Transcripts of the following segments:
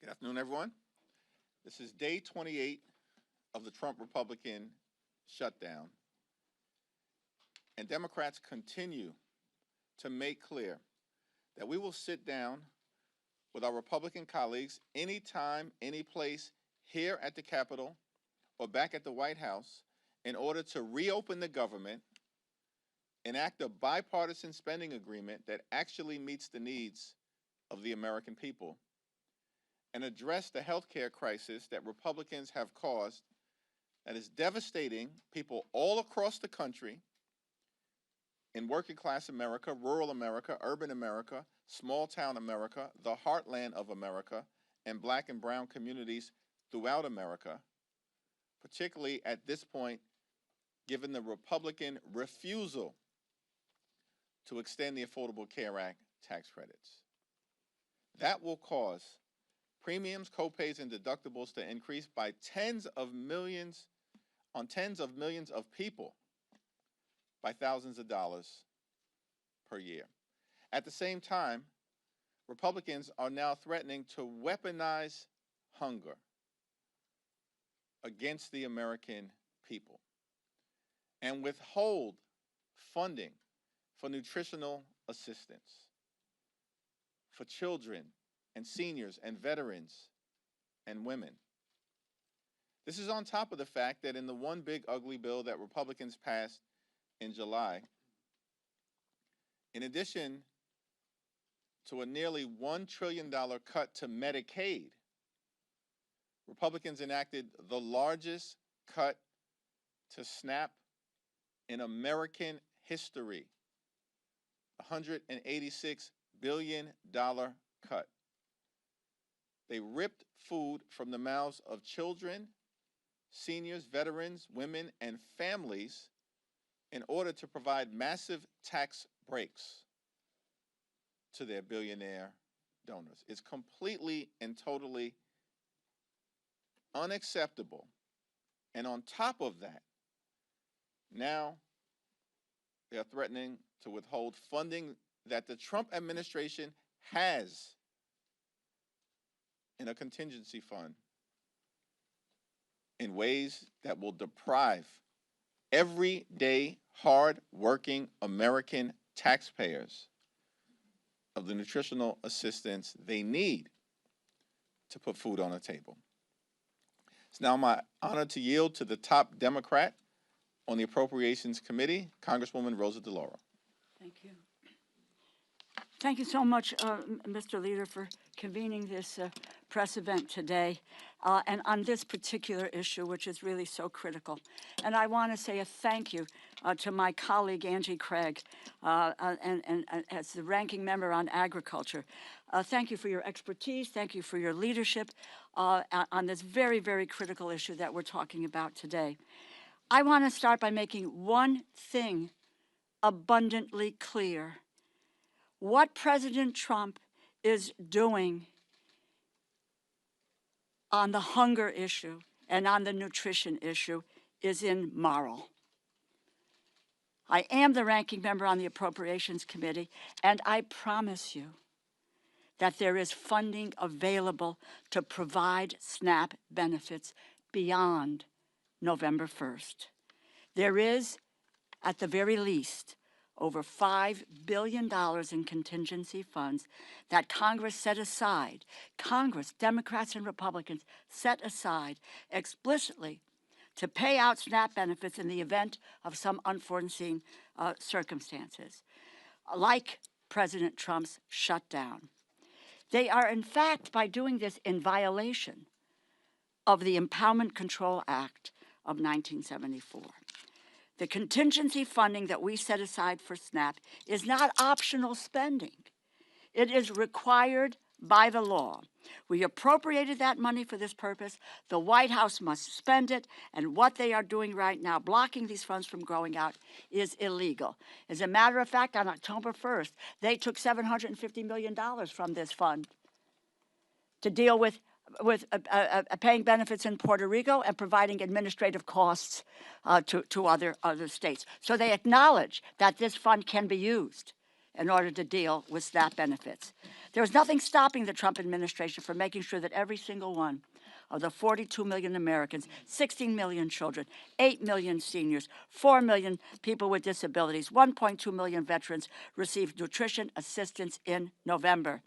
Good afternoon, everyone. This is day 28 of the Trump Republican shutdown. And Democrats continue to make clear that we will sit down with our Republican colleagues anytime, any place, here at the Capitol or back at the White House in order to reopen the government, enact a bipartisan spending agreement that actually meets the needs of the American people, and address the health care crisis that Republicans have caused that is devastating people all across the country, in working class America, rural America, urban America, small town America, the heartland of America, and black and brown communities throughout America, particularly at this point, given the Republican refusal to extend the Affordable Care Act tax credits. That will cause premiums, copays, and deductibles to increase by tens of millions of people by thousands of dollars per year. At the same time, Republicans are now threatening to weaponize hunger against the American people and withhold funding for nutritional assistance for children and seniors and veterans and women. This is on top of the fact that in the one big ugly bill that Republicans passed in July, in addition to a nearly $1 trillion cut to Medicaid, Republicans enacted the largest cut to SNAP in American history, a $186 billion cut. They ripped food from the mouths of children, seniors, veterans, women, and families in order to provide massive tax breaks to their billionaire donors. It's completely and totally unacceptable. And on top of that, now they are threatening to withhold funding that the Trump administration has in a contingency fund in ways that will deprive everyday, hard-working American taxpayers of the nutritional assistance they need to put food on the table. It's now my honor to yield to the top Democrat on the Appropriations Committee, Congresswoman Rosa DeLauro. Thank you. Thank you so much, Mr. Leader, for convening this press event today and on this particular issue, which is really so critical. And I want to say a thank you to my colleague, Angie Craig, and as the ranking member on agriculture. Thank you for your expertise. Thank you for your leadership on this very, very critical issue that we're talking about today. I want to start by making one thing abundantly clear. What President Trump is doing on the hunger issue and on the nutrition issue is immoral. I am the ranking member on the Appropriations Committee, and I promise you that there is funding available to provide SNAP benefits beyond November 1st. There is, at the very least, over $5 billion in contingency funds that Congress set aside. Congress, Democrats and Republicans, set aside explicitly to pay out SNAP benefits in the event of some unforeseen circumstances, like President Trump's shutdown. They are, in fact, by doing this, in violation of the Empowerment Control Act of 1974. The contingency funding that we set aside for SNAP is not optional spending. It is required by the law. We appropriated that money for this purpose. The White House must spend it, and what they are doing right now, blocking these funds from going out, is illegal. As a matter of fact, on October 1st, they took $750 million from this fund to deal with paying benefits in Puerto Rico and providing administrative costs to other states. So they acknowledge that this fund can be used in order to deal with SNAP benefits. There was nothing stopping the Trump administration from making sure that every single one of the 42 million Americans, 16 million children, 8 million seniors, 4 million people with disabilities, 1.2 million veterans received nutrition assistance in November.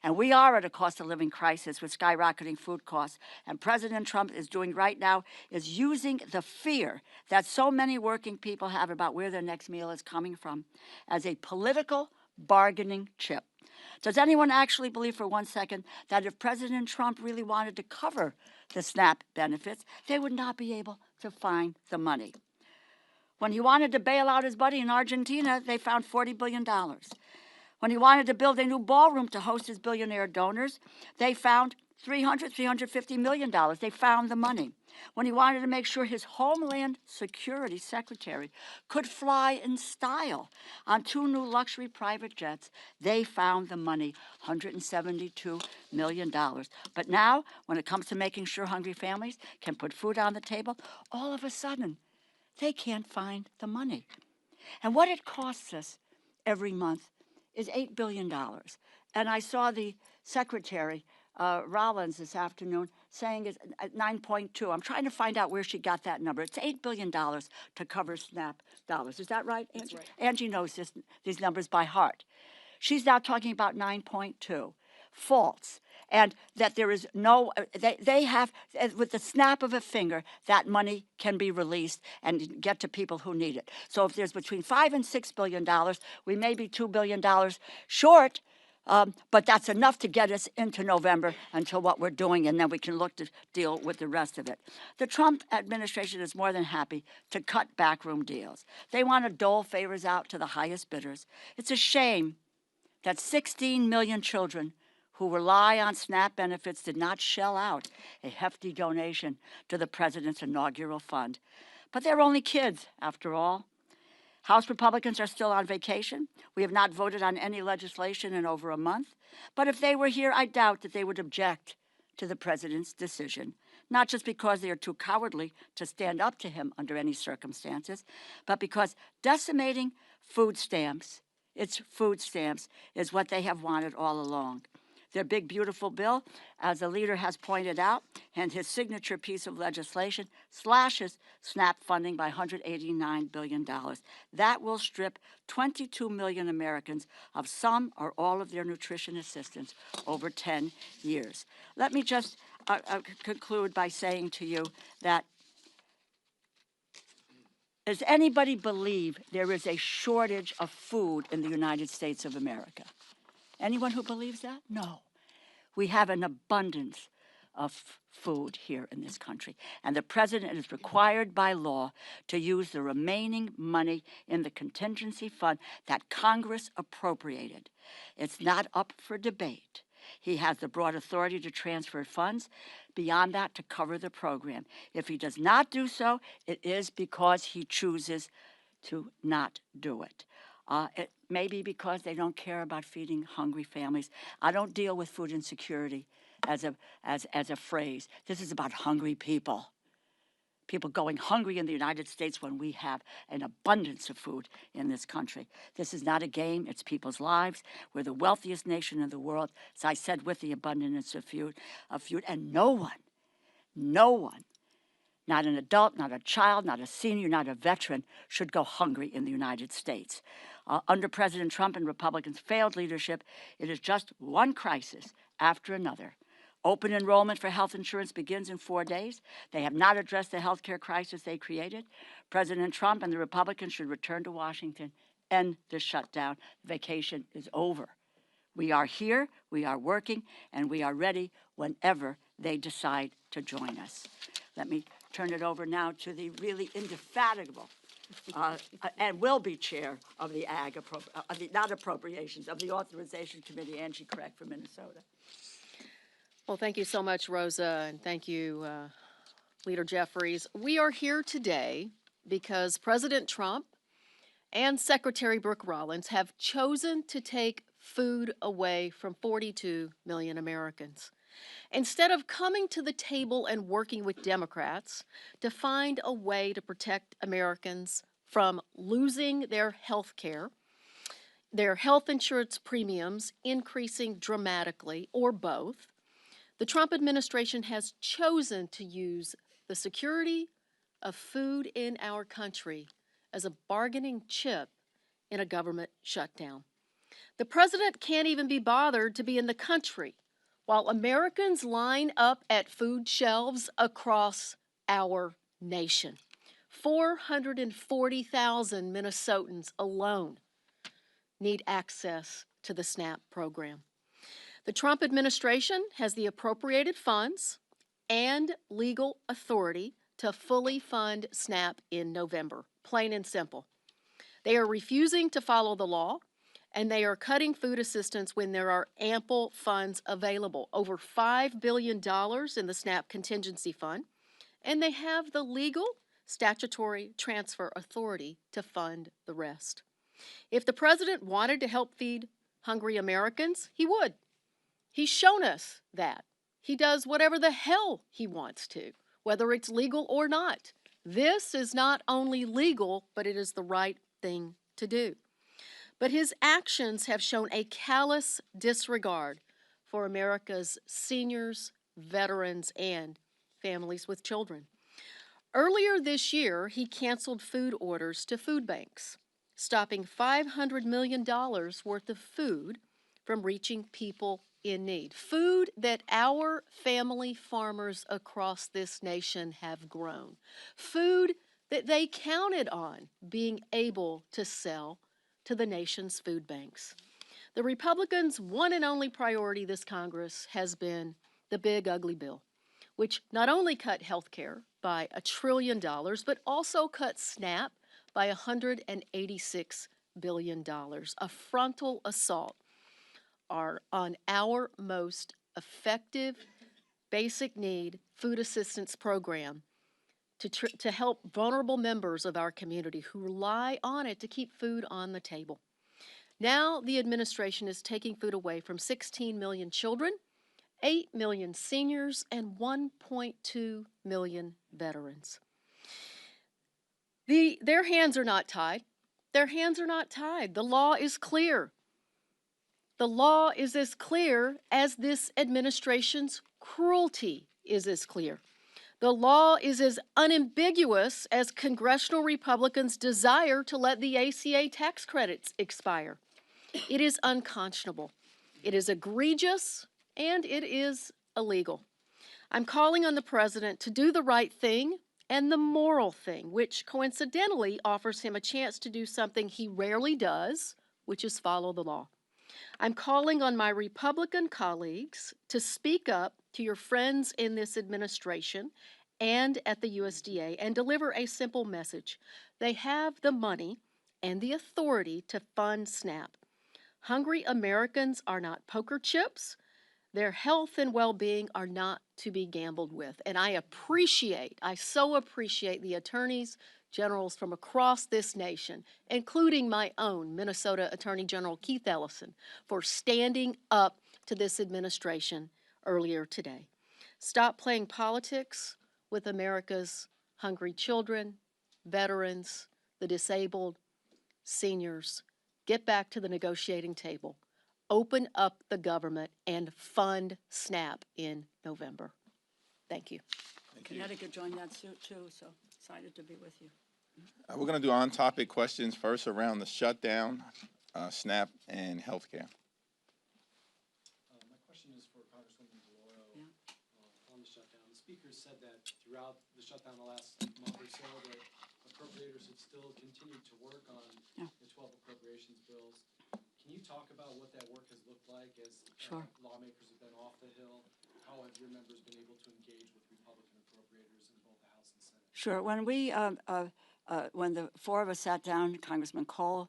And we are at a cost of living crisis with skyrocketing food costs. And President Trump is doing right now is using the fear that so many working people have about where their next meal is coming from as a political bargaining chip. Does anyone actually believe for 1 second that if President Trump really wanted to cover the SNAP benefits, they would not be able to find the money? When he wanted to bail out his buddy in Argentina, they found $40 billion. When he wanted to build a new ballroom to host his billionaire donors, they found $350 million. They found the money. When he wanted to make sure his Homeland Security Secretary could fly in style on 2 new luxury private jets, they found the money, $172 million. But now, when it comes to making sure hungry families can put food on the table, all of a sudden, they can't find the money. And what it costs us every month is $8 billion. And I saw the Secretary, Rollins, this afternoon saying it's at 9.2. I'm trying to find out where she got that number. It's $8 billion to cover SNAP dollars. Is that right, Angie? That's right. Angie knows these numbers by heart. She's now talking about 9.2. False. And that there is no, they have, with the snap of a finger, that money can be released and get to people who need it. So if there's between $5 and $6 billion, we may be $2 billion short, but that's enough to get us into November until what we're doing, and then we can look to deal with the rest of it. The Trump administration is more than happy to cut backroom deals. They want to dole favors out to the highest bidders. It's a shame that 16 million children who rely on SNAP benefits did not shell out a hefty donation to the president's inaugural fund. But they're only kids, after all. House Republicans are still on vacation. We have not voted on any legislation in over a month. But if they were here, I doubt that they would object to the president's decision, not just because they are too cowardly to stand up to him under any circumstances, but because decimating food stamps, its food stamps, is what they have wanted all along. Their big, beautiful bill, as the leader has pointed out, and his signature piece of legislation slashes SNAP funding by $189 billion. That will strip 22 million Americans of some or all of their nutrition assistance over 10 years. Let me just conclude by saying to you that does anybody believe there is a shortage of food in the United States of America? Anyone who believes that? No. We have an abundance of food here in this country. And the president is required by law to use the remaining money in the contingency fund that Congress appropriated. It's not up for debate. He has the broad authority to transfer funds beyond that to cover the program. If he does not do so, it is because he chooses to not do it. It may be because they don't care about feeding hungry families. I don't deal with food insecurity as a phrase. This is about hungry people. People going hungry in the United States when we have an abundance of food in this country. This is not a game, it's people's lives. We're the wealthiest nation in the world, as I said, with the abundance of food, and no one, not an adult, not a child, not a senior, not a veteran, should go hungry in the United States. Under President Trump and Republicans' failed leadership, it is just one crisis after another. Open enrollment for health insurance begins in 4 days. They have not addressed the health care crisis they created. President Trump and the Republicans should return to Washington, end the shutdown. Vacation is over. We are here, we are working, and we are ready whenever they decide to join us. Let me turn it over now to the really indefatigable and will be chair of the of the Authorization Committee, Angie Craig from Minnesota. Well, thank you so much, Rosa, and thank you, Leader Jeffries. We are here today because President Trump and Secretary Brooke Rollins have chosen to take food away from 42 million Americans. Instead of coming to the table and working with Democrats to find a way to protect Americans from losing their health care, their health insurance premiums increasing dramatically, or both, the Trump administration has chosen to use the security of food in our country as a bargaining chip in a government shutdown. The president can't even be bothered to be in the country while Americans line up at food shelves across our nation. 440,000 Minnesotans alone need access to the SNAP program. The Trump administration has the appropriated funds and legal authority to fully fund SNAP in November, plain and simple. They are refusing to follow the law, and they are cutting food assistance when there are ample funds available, over $5 billion in the SNAP contingency fund, and they have the legal statutory transfer authority to fund the rest. If the president wanted to help feed hungry Americans, he would. He's shown us that. He does whatever the hell he wants to, whether it's legal or not. This is not only legal, but it is the right thing to do. But his actions have shown a callous disregard for America's seniors, veterans, and families with children. Earlier this year, he canceled food orders to food banks, stopping $500 million worth of food from reaching people in need. Food that our family farmers across this nation have grown. Food that they counted on being able to sell to the nation's food banks. The Republicans' one and only priority this Congress has been the big ugly bill, which not only cut health care by $1 trillion, but also cut SNAP by $186 billion, a frontal assault on our most effective basic need food assistance program to help vulnerable members of our community who rely on it to keep food on the table. Now the administration is taking food away from 16 million children, 8 million seniors, and 1.2 million veterans. Their hands are not tied. Their hands are not tied. The law is clear. The law is as clear as this administration's cruelty is as clear. The law is as unambiguous as congressional Republicans' desire to let the ACA tax credits expire. It is unconscionable. It is egregious, and it is illegal. I'm calling on the president to do the right thing and the moral thing, which coincidentally offers him a chance to do something he rarely does, which is follow the law. I'm calling on my Republican colleagues to speak up to your friends in this administration and at the USDA and deliver a simple message. They have the money and the authority to fund SNAP. Hungry Americans are not poker chips. Their health and well-being are not to be gambled with. And I so appreciate the attorneys generals from across this nation, including my own Minnesota Attorney General Keith Ellison, for standing up to this administration earlier today. Stop playing politics with America's hungry children, veterans, the disabled, seniors. Get back to the negotiating table. Open up the government and fund SNAP in November. Thank you. Connecticut joined that suit too, so excited to be with you. We're going to do on-topic questions first around the shutdown, SNAP, and healthcare. My question is for Congresswoman DeLauro on the shutdown. The speaker said that throughout the shutdown the last month or so that appropriators have still continued to work on the 12 appropriations bills. Can you talk about what that work has looked like as lawmakers have been off the Hill? How have your members been able to engage with Republican appropriators in both the House and Senate? Sure. When the four of us sat down, Congressman Cole,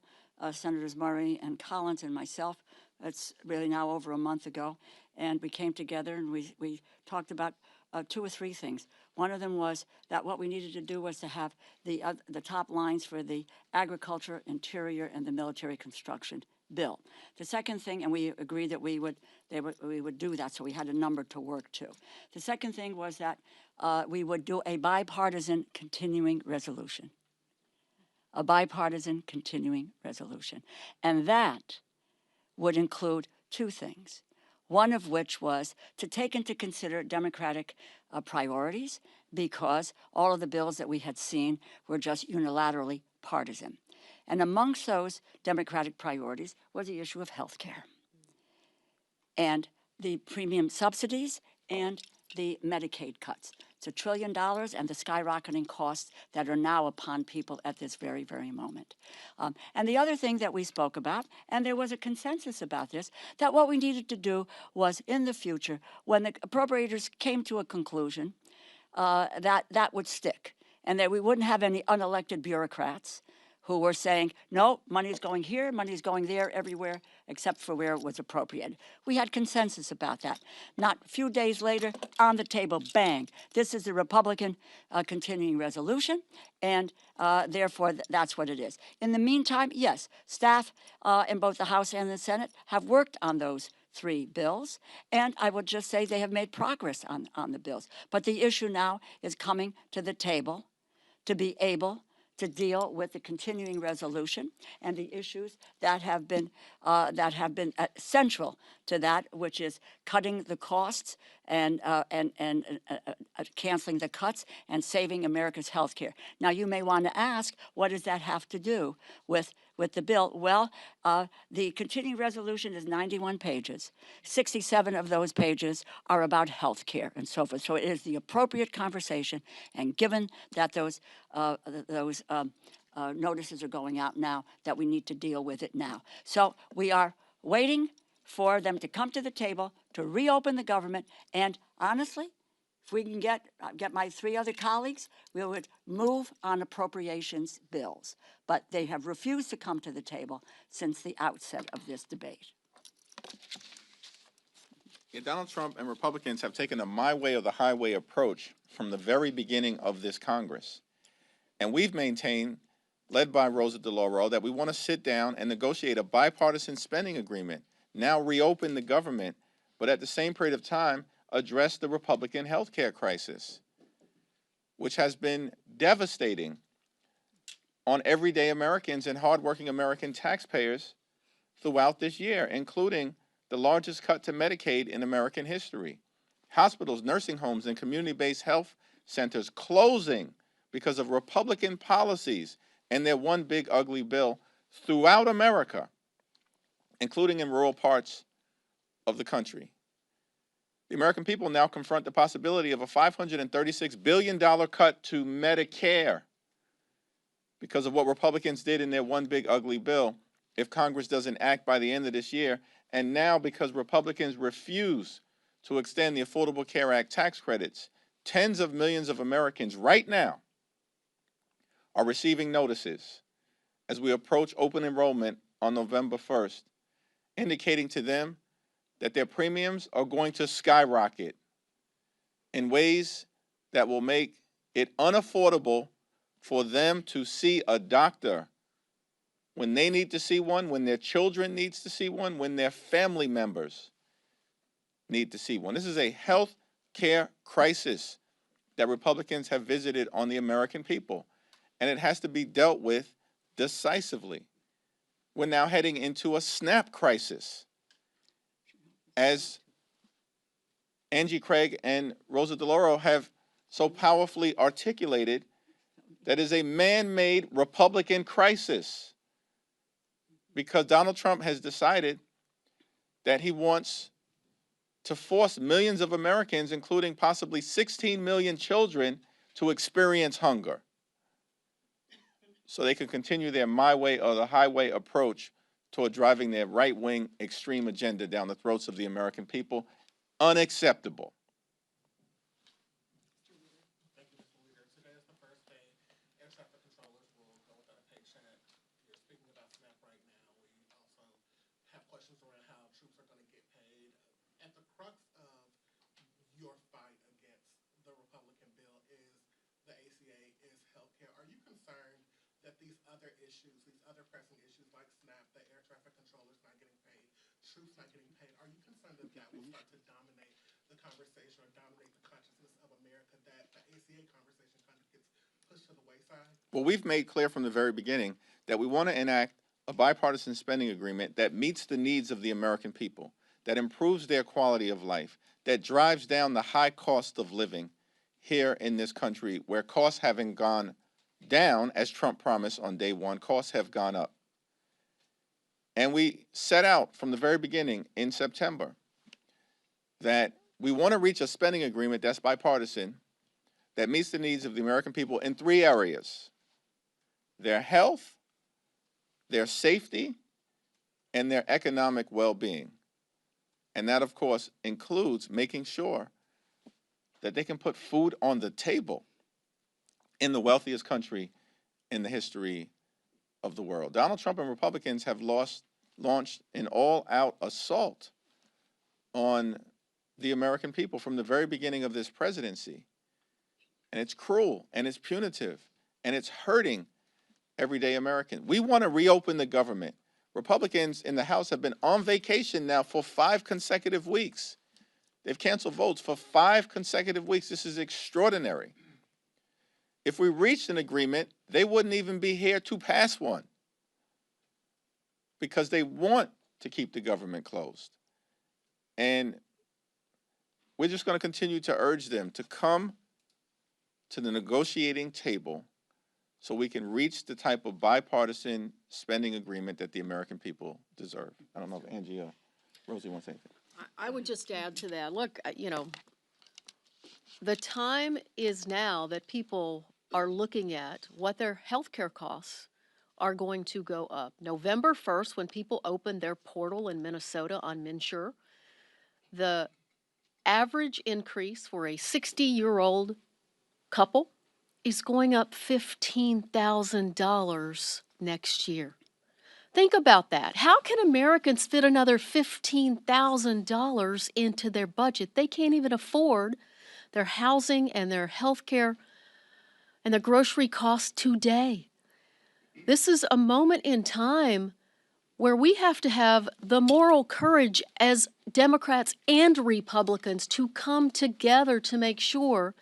Senators Murray and Collins and myself, it's really now over a month ago, and we came together and we talked about 2 or 3 things. One of them was that what we needed to do was to have the top lines for the agriculture, interior, and the military construction bill. The second thing, and we agreed that we would do that, so we had a number to work to. The second thing was that we would do a bipartisan continuing resolution. a bipartisan continuing resolution. And that would include two things, one of which was to take into consider Democratic priorities, because all of the bills that we had seen were just unilaterally partisan. And amongst those Democratic priorities was the issue of health care and the premium subsidies and the Medicaid cuts. It's $1 trillion and the skyrocketing costs that are now upon people at this very, very moment. And the other thing that we spoke about, and there was a consensus about this, that what we needed to do was in the future, when the appropriators came to a conclusion, that would stick, and that we wouldn't have any unelected bureaucrats who were saying, no, money's going here, money's going there, everywhere, except for where it was appropriate. We had consensus about that. Not a few days later, on the table, bang. This is the Republican continuing resolution, and therefore that's what it is. In the meantime, yes, staff in both the House and the Senate have worked on those 3 bills, and I would just say they have made progress on the bills. But the issue now is coming to the table to be able to deal with the continuing resolution and the issues that have been central to that, which is cutting the costs and canceling the cuts and saving America's health care. Now, you may want to ask, what does that have to do with the bill? Well, the continuing resolution is 91 pages. 67 of those pages are about health care and so forth. So it is the appropriate conversation, and given that those notices are going out now, that we need to deal with it now. So we are waiting for them to come to the table to reopen the government, and honestly, if we can get my 3 other colleagues, we would move on appropriations bills. But they have refused to come to the table since the outset of this debate. Yeah, Donald Trump and Republicans have taken a my way or the highway approach from the very beginning of this Congress. And we've maintained, led by Rosa DeLauro, that we want to sit down and negotiate a bipartisan spending agreement, now reopen the government, but at the same period of time, address the Republican health care crisis, which has been devastating on everyday Americans and hardworking American taxpayers throughout this year, including the largest cut to Medicaid in American history. Hospitals, nursing homes, and community-based health centers closing because of Republican policies and their one big ugly bill throughout America, including in rural parts of the country. The American people now confront the possibility of a $536 billion cut to Medicare because of what Republicans did in their one big ugly bill if Congress doesn't act by the end of this year, and now because Republicans refuse to extend the Affordable Care Act tax credits. Tens of millions of Americans right now are receiving notices as we approach open enrollment on November 1st, indicating to them that their premiums are going to skyrocket in ways that will make it unaffordable for them to see a doctor when they need to see one, when their children need to see one, when their family members need to see one. This is a health care crisis that Republicans have visited on the American people, and it has to be dealt with decisively. We're now heading into a SNAP crisis. As Angie Craig and Rosa DeLauro have so powerfully articulated, that is a man-made Republican crisis, because Donald Trump has decided that he wants to force millions of Americans, including possibly 16 million children, to experience hunger so they can continue their my way or the highway approach toward driving their right-wing extreme agenda down the throats of the American people. Unacceptable. Thank you, Mr. Leader. Today is the first day air traffic controllers will go without a paycheck. You're speaking about SNAP right now. We also have questions around how troops are going to get paid. At the crux of your fight against the Republican bill is the ACA, is healthcare. Are you concerned that these other issues, these other pressing issues like SNAP, the air traffic controllers not getting paid, troops not getting paid, are you concerned that that will start to dominate the conversation or dominate the consciousness of America, that the ACA conversation kind of gets pushed to the wayside? Well, we've made clear from the very beginning that we want to enact a bipartisan spending agreement that meets the needs of the American people, that improves their quality of life, that drives down the high cost of living here in this country, where costs haven't gone down, as Trump promised on day one, costs have gone up. And we set out from the very beginning in September that we want to reach a spending agreement that's bipartisan, that meets the needs of the American people in 3 areas: their health, their safety, and their economic well-being. And that, of course, includes making sure that they can put food on the table in the wealthiest country in the history of the world. Donald Trump and Republicans have launched an all-out assault on the American people from the very beginning of this presidency. And it's cruel, and it's punitive, and it's hurting everyday American. We want to reopen the government. Republicans in the House have been on vacation now for 5 consecutive weeks. They've canceled votes for 5 consecutive weeks. This is extraordinary. If we reached an agreement, they wouldn't even be here to pass one, because they want to keep the government closed. And we're just going to continue to urge them to come to the negotiating table so we can reach the type of bipartisan spending agreement that the American people deserve. I don't know if Angie or Rosie want to say anything. I would just add to that. Look, the time is now that people are looking at what their health care costs are going to go up. November 1st, when people open their portal in Minnesota on MNsure, the average increase for a 60-year-old couple is going up $15,000 next year. Think about that. How can Americans fit another $15,000 into their budget? They can't even afford their housing and their health care and their grocery costs today. This is a moment in time where we have to have the moral courage as Democrats and Republicans to come together to make sure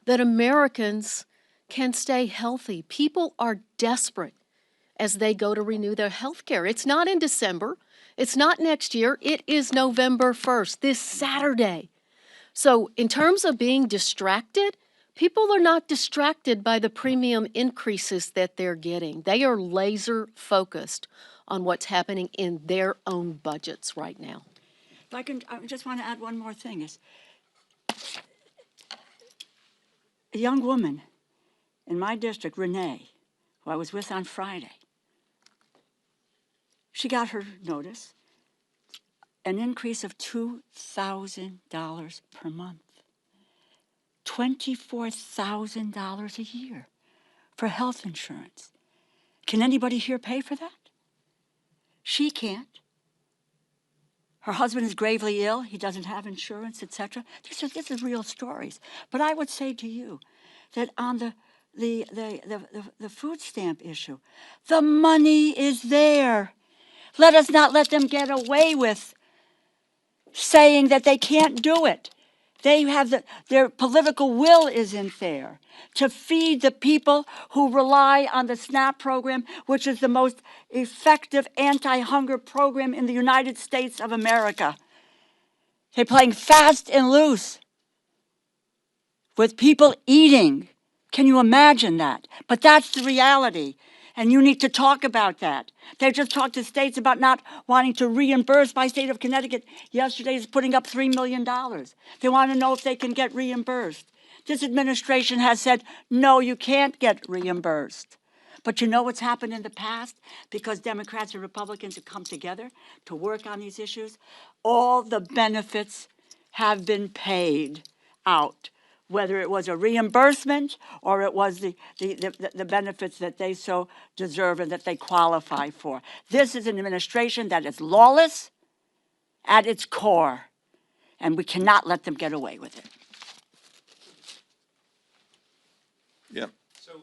that Americans can stay healthy. People are desperate as they go to renew their health care. It's not in December. It's not next year. It is November 1st, this Saturday. So in terms of being distracted, people are not distracted by the premium increases that they're getting. They are laser focused on what's happening in their own budgets right now. If I just want to add one more thing. Is a young woman in my district, Renee, who I was with on Friday, she got her notice, an increase of $2,000 per month, $24,000 a year for health insurance. Can anybody here pay for that? She can't. Her husband is gravely ill. He doesn't have insurance, etc. This is real stories. But I would say to you that on the food stamp issue, the money is there. Let us not let them get away with saying that they can't do it. They have their political will isn't there to feed the people who rely on the SNAP program, which is the most effective anti-hunger program in the United States of America. They're playing fast and loose with people eating. Can you imagine that? But that's the reality. And you need to talk about that. They just talked to states about not wanting to reimburse. My state of Connecticut yesterday is putting up $3 million. They want to know if they can get reimbursed. This administration has said, no, you can't get reimbursed. But you know what's happened in the past? Because Democrats and Republicans have come together to work on these issues, all the benefits have been paid out, whether it was a reimbursement or it was the benefits that they so deserve and that they qualify for. This is an administration that is lawless at its core, and we cannot let them get away with it. Yeah. So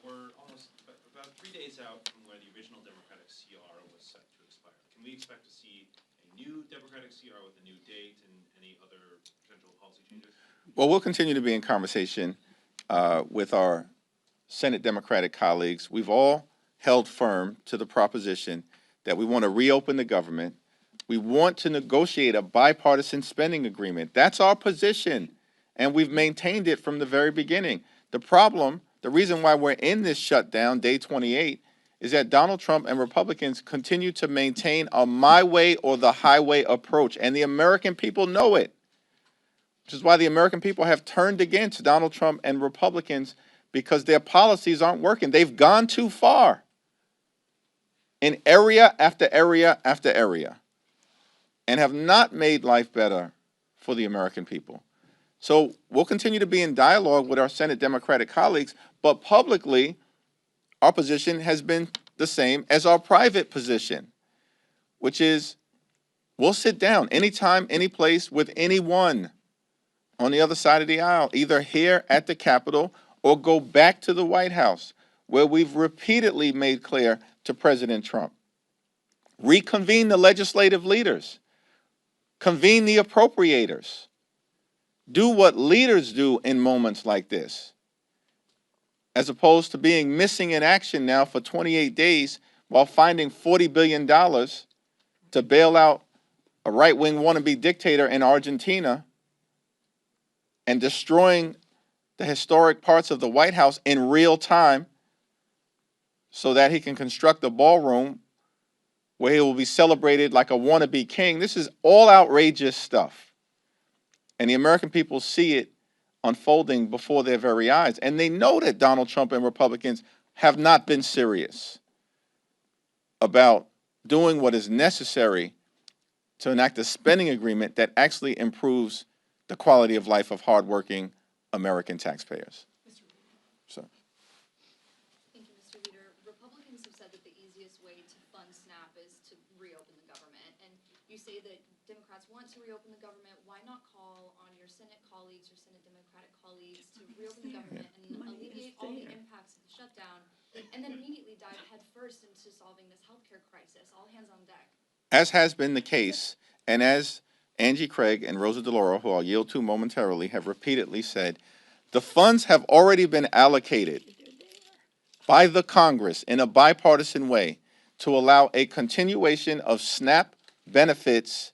we're almost about 3 days out from where the original Democratic CR was set to expire. Can we expect to see a new Democratic CR with a new date and any other potential policy changes? Well, we'll continue to be in conversation with our Senate Democratic colleagues, we've all held firm to the proposition that we want to reopen the government. We want to negotiate a bipartisan spending agreement. That's our position, and we've maintained it from the very beginning. The problem, the reason why we're in this shutdown, day 28, is that Donald Trump and Republicans continue to maintain a my way or the highway approach, and the American people know it, which is why the American people have turned against Donald Trump and Republicans, because their policies aren't working. They've gone too far in area after area after area and have not made life better for the American people. So we'll continue to be in dialogue with our Senate Democratic colleagues, but publicly, our position has been the same as our private position, which is we'll sit down anytime, any place with anyone on the other side of the aisle, either here at the Capitol or go back to the White House, where we've repeatedly made clear to President Trump. Reconvene the legislative leaders. Convene the appropriators. Do what leaders do in moments like this, as opposed to being missing in action now for 28 days while finding $40 billion to bail out a right-wing wannabe dictator in Argentina and destroying the historic parts of the White House in real time so that he can construct a ballroom where he will be celebrated like a wannabe king. This is all outrageous stuff. And the American people see it unfolding before their very eyes. And they know that Donald Trump and Republicans have not been serious about doing what is necessary to enact a spending agreement that actually improves the quality of life of hardworking American taxpayers. So. Thank you, Mr. Leader. Republicans have said that the easiest way to fund SNAP is to reopen the government. And you say that Democrats want to reopen the government. Why not call on your Senate colleagues, your Senate Democratic colleagues, to reopen the government and alleviate all the impacts of the shutdown, and then immediately dive headfirst into solving this healthcare crisis? All hands on deck. As has been the case, and as Angie Craig and Rosa DeLauro, who I'll yield to momentarily, have repeatedly said, the funds have already been allocated by the Congress in a bipartisan way to allow a continuation of SNAP benefits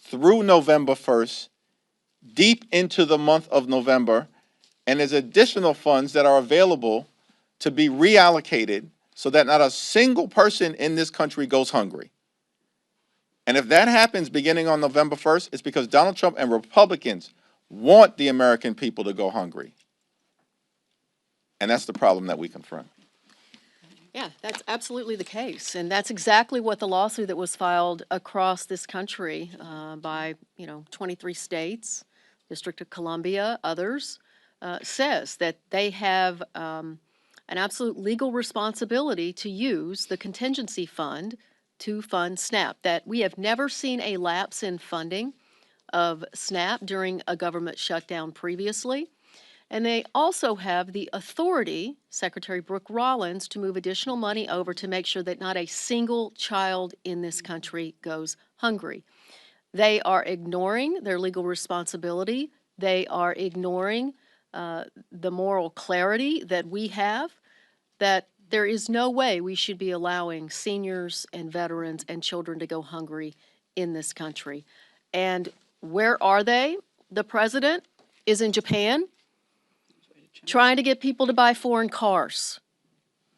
through November 1st, deep into the month of November, and there's additional funds that are available to be reallocated so that not a single person in this country goes hungry. And if that happens beginning on November 1st, it's because Donald Trump and Republicans want the American people to go hungry. And that's the problem that we confront. Yeah, that's absolutely the case. And that's exactly what the lawsuit that was filed across this country by, 23 states, District of Columbia, others, says that they have an absolute legal responsibility to use the contingency fund to fund SNAP, that we have never seen a lapse in funding of SNAP during a government shutdown previously. And they also have the authority, Secretary Brooke Rollins, to move additional money over to make sure that not a single child in this country goes hungry. They are ignoring their legal responsibility. They are ignoring the moral clarity that we have, that there is no way we should be allowing seniors and veterans and children to go hungry in this country. And where are they? The president is in Japan trying to get people to buy foreign cars.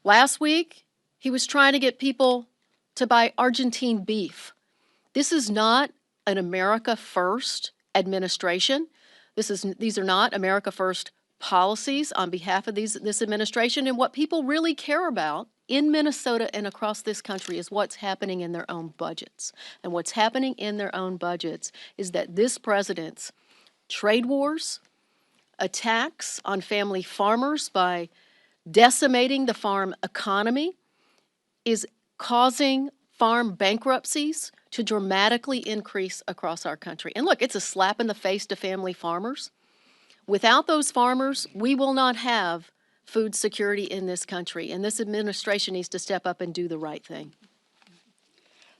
Last week, he was trying to get people to buy Argentine beef. This is not an America First administration. These are not America First policies on behalf of this administration. And what people really care about in Minnesota and across this country is what's happening in their own budgets. And what's happening in their own budgets is that this president's trade wars, attacks on family farmers by decimating the farm economy, is causing farm bankruptcies to dramatically increase across our country. And look, it's a slap in the face to family farmers. Without those farmers, we will not have food security in this country, and this administration needs to step up and do the right thing.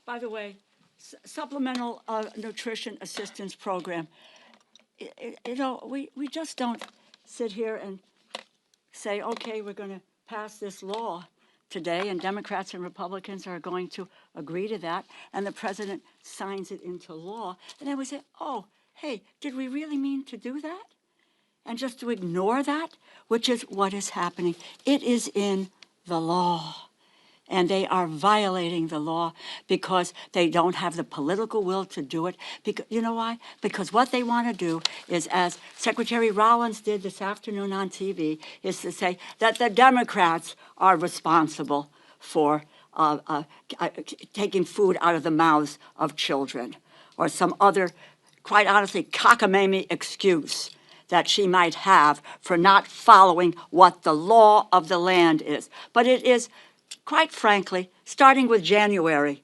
By the way, supplemental nutrition assistance program. We just don't sit here and say, okay, we're going to pass this law today, and Democrats and Republicans are going to agree to that, and the president signs it into law, and then we say, oh, hey, did we really mean to do that? And just to ignore that, which is what is happening. It is in the law. And they are violating the law because they don't have the political will to do it. Because, you know why? Because what they want to do is, as Secretary Rollins did this afternoon on TV, is to say that the Democrats are responsible for taking food out of the mouths of children, or some other, quite honestly, cockamamie excuse that she might have for not following what the law of the land is. But it is, quite frankly, starting with January,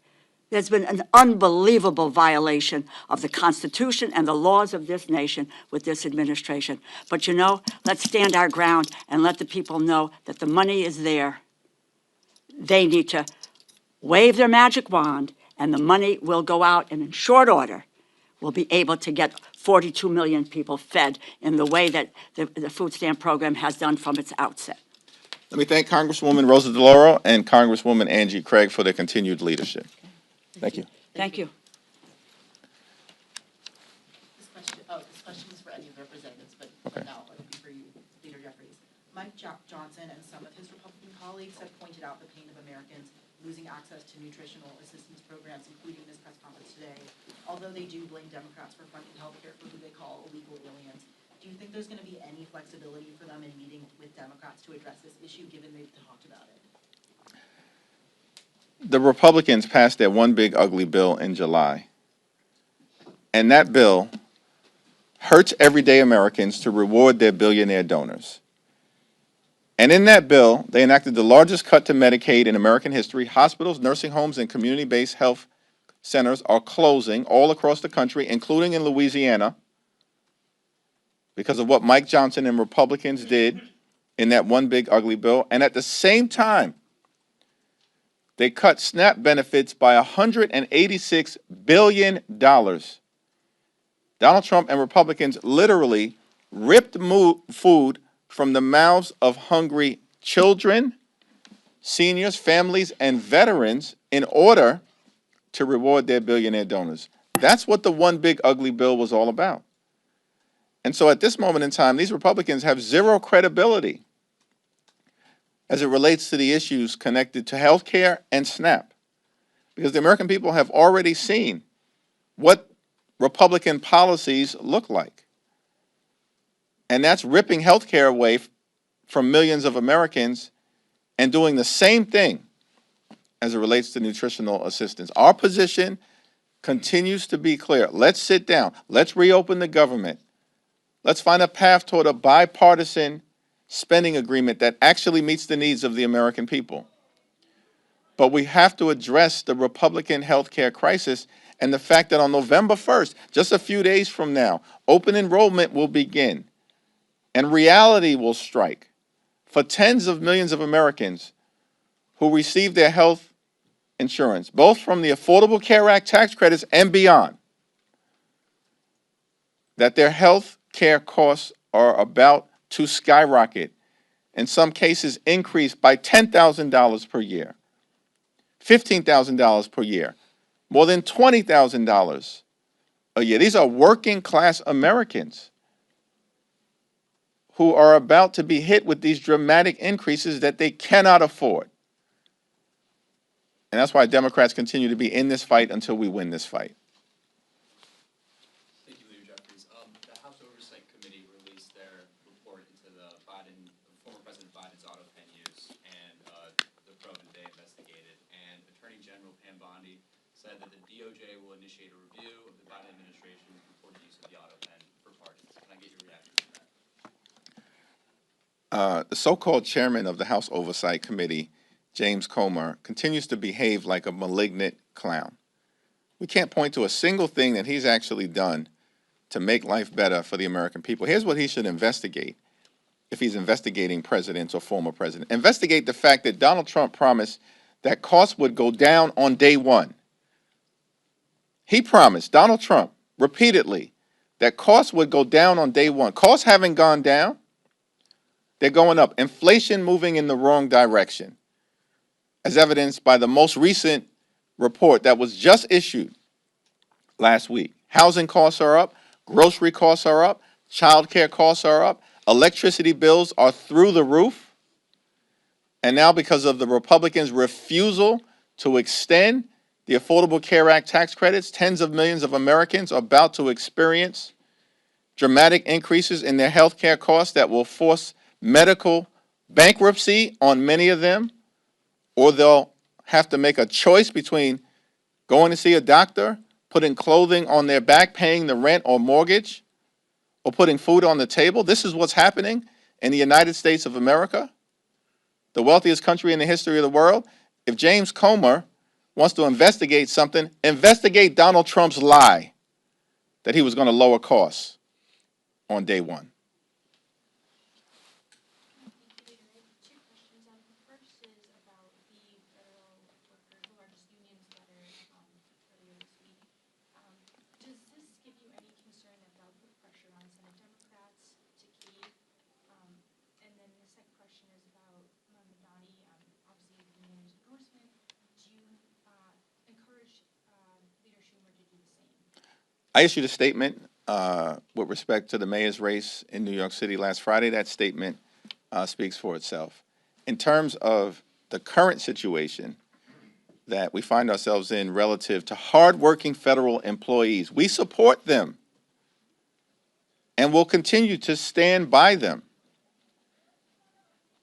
there's been an unbelievable violation of the Constitution and the laws of this nation with this administration. But you know, let's stand our ground and let the people know that the money is there. They need to wave their magic wand, and the money will go out, and in short order, we'll be able to get 42 million people fed in the way that the food stamp program has done from its outset. Let me thank Congresswoman Rosa DeLauro and Congresswoman Angie Craig for their continued leadership. Thank you. Thank you. This question is for any of the representatives, but Okay. now it would be for you, Leader Jeffries. Mike Johnson and some of his Republican colleagues have pointed out the pain of Americans losing access to nutritional assistance programs, including this press conference today, although they do blame Democrats for funding health care for who they call illegal aliens. Do you think there's going to be any flexibility for them in meeting with Democrats to address this issue, given they've talked about it? The Republicans passed their one big ugly bill in July, and that bill hurts everyday Americans to reward their billionaire donors. And in that bill, they enacted the largest cut to Medicaid in American history. Hospitals, nursing homes, and community-based health centers are closing all across the country, including in Louisiana, because of what Mike Johnson and Republicans did in that one big ugly bill. And at the same time, they cut SNAP benefits by $186 billion. Donald Trump and Republicans literally ripped food from the mouths of hungry children, seniors, families, and veterans in order to reward their billionaire donors. That's what the one big ugly bill was all about. And so at this moment in time, these Republicans have zero credibility as it relates to the issues connected to health care and SNAP, because the American people have already seen what Republican policies look like. And that's ripping health care away from millions of Americans and doing the same thing as it relates to nutritional assistance. Our position continues to be clear. Let's sit down. Let's reopen the government. Let's find a path toward a bipartisan spending agreement that actually meets the needs of the American people. But we have to address the Republican health care crisis and the fact that on November 1st, just a few days from now, open enrollment will begin and reality will strike for tens of millions of Americans who receive their health insurance, both from the Affordable Care Act tax credits and beyond, that their health care costs are about to skyrocket, in some cases increase by $10,000 per year, $15,000 per year, more than $20,000 a year. These are working class Americans who are about to be hit with these dramatic increases that they cannot afford. And that's why Democrats continue to be in this fight until we win this fight. Thank you, Leader Jeffries. The House Oversight Committee released their report into the former President Biden's auto pen use, and the probe that they investigated. And Attorney General Pam Bondi said that the DOJ will initiate a review of the Biden administration's reported use of the auto pen for pardons. Can I get your reaction to that? The so-called chairman of the House Oversight Committee, James Comer, continues to behave like a malignant clown. We can't point to a single thing that he's actually done to make life better for the American people. Here's what he should investigate if he's investigating presidents or former presidents. Investigate the fact that Donald Trump promised that costs would go down on day one. He promised, Donald Trump, repeatedly, that costs would go down on day one. Costs haven't gone down. They're going up. Inflation moving in the wrong direction, as evidenced by the most recent report that was just issued last week. Housing costs are up, grocery costs are up, childcare costs are up, electricity bills are through the roof. And now, because of the Republicans' refusal to extend the Affordable Care Act tax credits, tens of millions of Americans are about to experience dramatic increases in their health care costs that will force medical bankruptcy on many of them, or they'll have to make a choice between going to see a doctor, putting clothing on their back, paying the rent or mortgage, or putting food on the table. This is what's happening in the United States of America, the wealthiest country in the history of the world. If James Comer wants to investigate something, investigate Donald Trump's lie that he was going to lower costs on day one. Two questions. The first is about the federal workers, the largest unions that are earlier this week. Does this give you any concern that that'll put pressure on Senate Democrats to cave? And then the second question is about Mamdani, obviously the union's endorsement. Do you encourage Leader Schumer to do the same? I issued a statement with respect to the mayor's race in New York City last Friday. That statement speaks for itself. In terms of the current situation that we find ourselves in relative to hardworking federal employees, we support them and will continue to stand by them.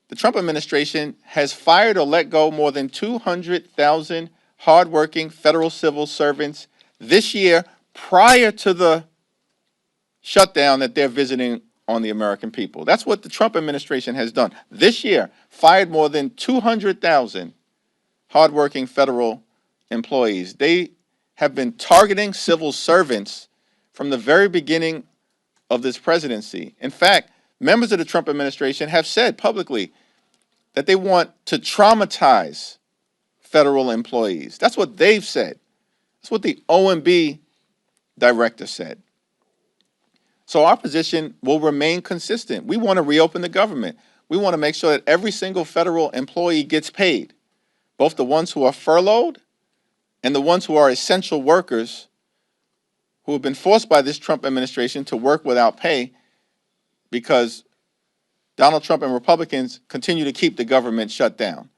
The Trump administration has fired or let go more than 200,000 hardworking federal civil servants this year, prior to the shutdown that they're visiting on the American people. That's what the Trump administration has done. This year, fired more than 200,000 hardworking federal employees. They have been targeting civil servants from the very beginning of this presidency. In fact, members of the Trump administration have said publicly that they want to traumatize federal employees. That's what they've said. That's what the OMB director said. So our position will remain consistent. We want to reopen the government. We want to make sure that every single federal employee gets paid, both the ones who are furloughed and the ones who are essential workers who have been forced by this Trump administration to work without pay because Donald Trump and Republicans continue to keep the government shut down.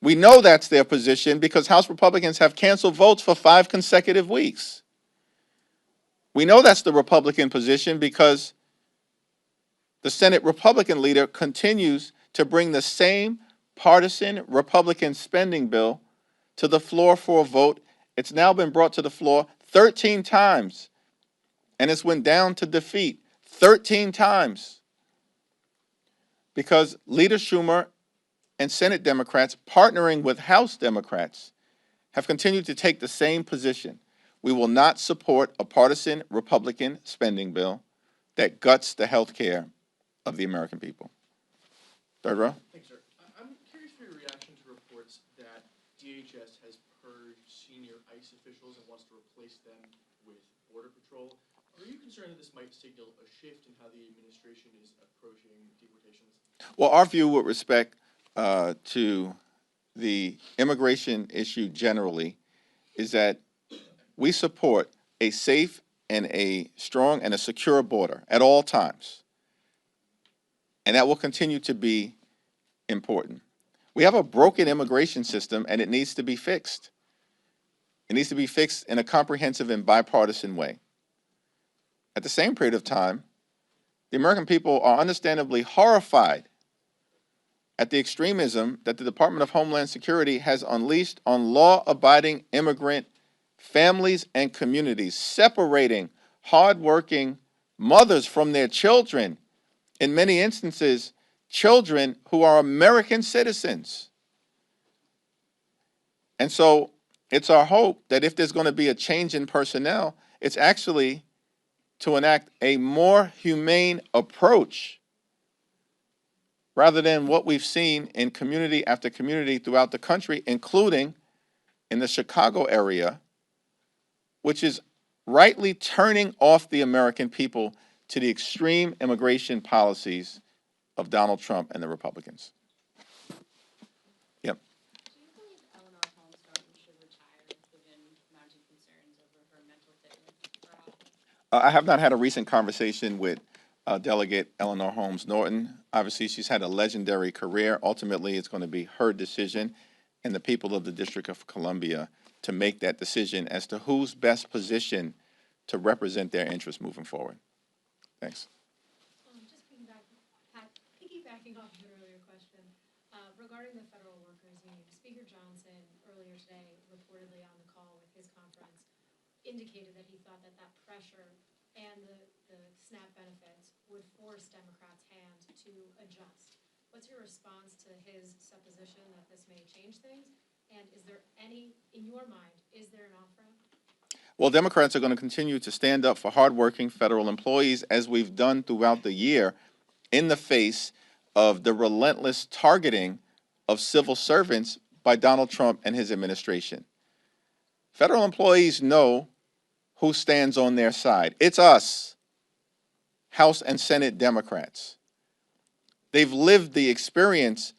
We know that's their position because House Republicans have canceled votes for 5 consecutive weeks. We know that's the Republican position because the Senate Republican leader continues to bring the same partisan Republican spending bill to the floor for a vote. It's now been brought to the floor 13 times, and it's went down to defeat 13 times because Leader Schumer and Senate Democrats, partnering with House Democrats, have continued to take the same position. We will not support a partisan Republican spending bill that guts the health care of the American people. Third row. Thanks, sir. I'm curious for your reaction to reports that DHS has purged senior ICE officials and wants to replace them with Border Patrol. Are you concerned that this might signal a shift in how the administration is approaching deportations? Well, our view with respect to the immigration issue generally is that we support a safe and a strong and a secure border at all times. And that will continue to be important. We have a broken immigration system and it needs to be fixed. It needs to be fixed in a comprehensive and bipartisan way. At the same period of time, the American people are understandably horrified at the extremism that the Department of Homeland Security has unleashed on law-abiding immigrant families and communities, separating hardworking mothers from their children, in many instances, children who are American citizens. And so it's our hope that if there's going to be a change in personnel, it's actually to enact a more humane approach rather than what we've seen in community after community throughout the country, including in the Chicago area, which is rightly turning off the American people to the extreme immigration policies of Donald Trump and the Republicans. Yep. Do you believe Eleanor Holmes Norton should retire given mounting concerns over her mental fitness for office? I have not had a recent conversation with Delegate Eleanor Holmes Norton. Obviously, she's had a legendary career. Ultimately, it's going to be her decision and the people of the District of Columbia to make that decision as to who's best positioned to represent their interests moving forward. Thanks. Just piggybacking off of an earlier question, regarding the federal workers union, Speaker Johnson earlier today, reportedly on the call with his conference, indicated that he thought that that pressure and the SNAP benefits would force Democrats' hand to adjust. What's your response to his supposition that this may change things? And is there any, in your mind, is there an off-ramp? Well, Democrats are going to continue to stand up for hardworking federal employees as we've done throughout the year in the face of the relentless targeting of civil servants by Donald Trump and his administration. Federal employees know who stands on their side. It's us, House and Senate Democrats. They've lived the experience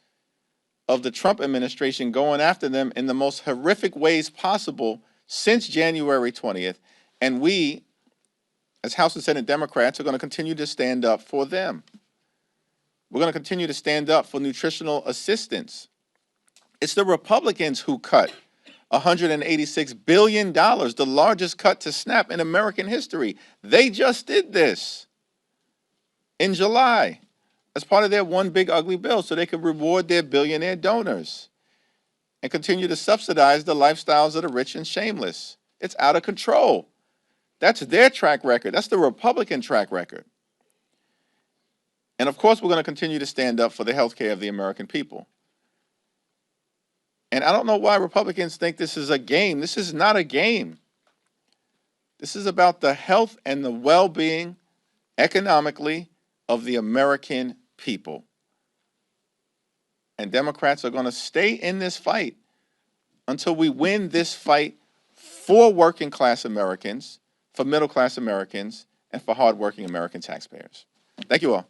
of the Trump administration going after them in the most horrific ways possible since January 20th, and we, as House and Senate Democrats, are going to continue to stand up for them. We're going to continue to stand up for nutritional assistance. It's the Republicans who cut $186 billion, the largest cut to SNAP in American history. They just did this in July as part of their one big ugly bill so they could reward their billionaire donors and continue to subsidize the lifestyles of the rich and shameless. It's out of control. That's their track record. That's the Republican track record. And of course, we're going to continue to stand up for the health care of the American people. And I don't know why Republicans think this is a game. This is not a game. This is about the health and the well-being economically of the American people. And Democrats are going to stay in this fight until we win this fight for working class Americans, for middle class Americans, and for hardworking American taxpayers. Thank you all.